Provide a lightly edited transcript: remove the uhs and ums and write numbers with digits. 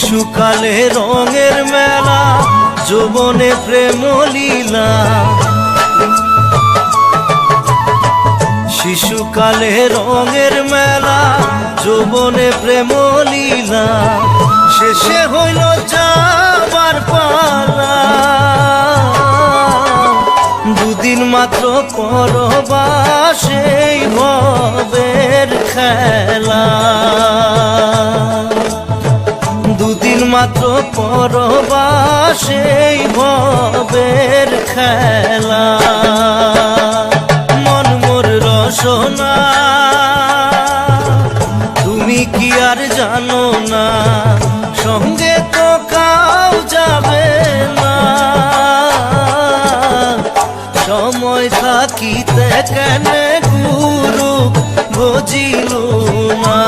শিশুকালে রঙের মেলা, যৌবনে প্রেম লীলা। শিশুকালে রঙের মেলা, যৌবনে প্রেম লীলা। শেষে হইল যাবার পালা, দুদিন মাত্র পরবাসেই ভবের খেলা। দুদিন মাত্র পরবাসেই ভবের খেলা। মন মোর রসনা, তুমি কি আর জানো না, সঙ্গে তো কাউ যাবে না। সময় থাকিতে কেন গুরু বুঝিল না।